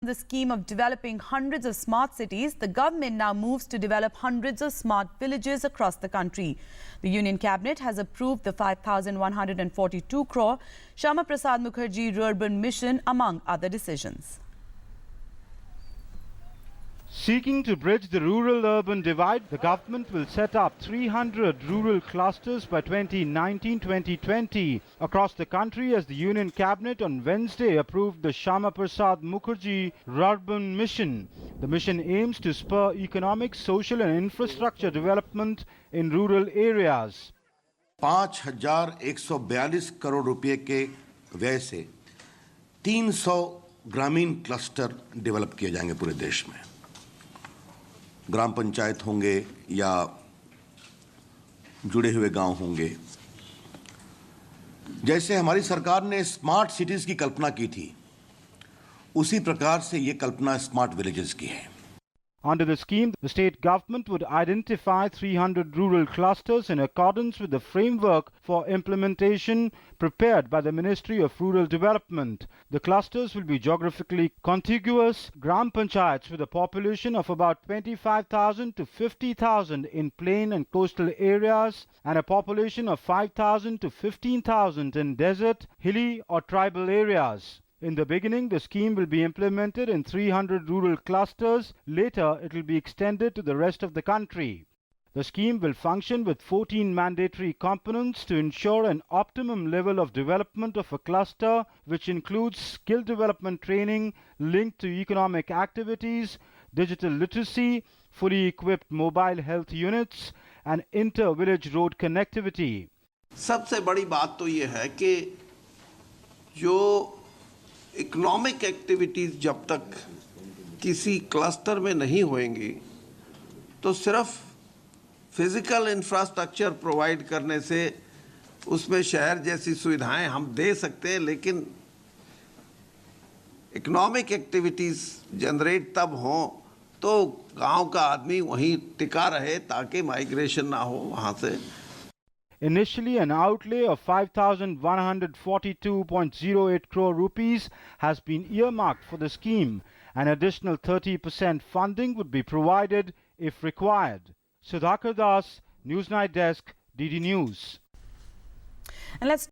The scheme of developing hundreds of smart cities, the government now moves to develop hundreds of smart villages across the country. The Union Cabinet has approved the 5,142 crore Shyama Prasad Mukherjee Rurban Mission, among other decisions. Seeking to bridge the rural-urban divide, the government will set up 300 rural clusters by 2019-2020 across the country, as the Union Cabinet on Wednesday approved the Shyama Prasad Mukherjee Rurban Mission. The mission aims to spur economic, social and infrastructure development in rural areas. 5,142 crore रुपए के व्यय से 300 ग्रामीण cluster develop किए जाएंगे पूरे देश में। ग्राम पंचायत होंगे या जुड़े हुए गांव होंगे। जैसे हमारी सरकार ने स्मार्ट सिटीज की कल्पना की थी, उसी प्रकार से ये कल्पना स्मार्ट विलेजेस की है। Under the scheme, the state government would identify 300 rural clusters in accordance with the framework for implementation prepared by the Ministry of Rural Development. The clusters will be geographically contiguous gram panchayats with a population of about 25,000 to 50,000 in plain and coastal areas and a population of 5,000 to 15,000 in desert, hilly or tribal areas. In the beginning, the scheme will be implemented in 300 rural clusters. Later, it will be extended to the rest of the country. The scheme will function with 14 mandatory components to ensure an optimum level of development of a cluster, which includes skill development training linked to economic activities, digital literacy, fully equipped mobile health units, and inter-village road connectivity. सबसे बड़ी बात तो ये है कि जो economic activities जब तक किसी क्लस्टर में नहीं होंगी, तो सिर्फ फिज़िकल इंफ्रास्ट्रक्चर प्रोवाइड करने से उसमें शहर जैसी सुविधाएं हम दे सकते हैं, लेकिन इकोनॉमिक एक्टिविटीज़ जनरेट तब हों तो गांव का आदमी वहीं टिका रहे, ताकि माइग्रेशन ना हो वहाँ से। Initially, an outlay of 5,142.08 crore rupees has been earmarked for the scheme. An additional 30% funding would be provided if required. Sudhakar Das, Newsnight Desk, DD News. And let's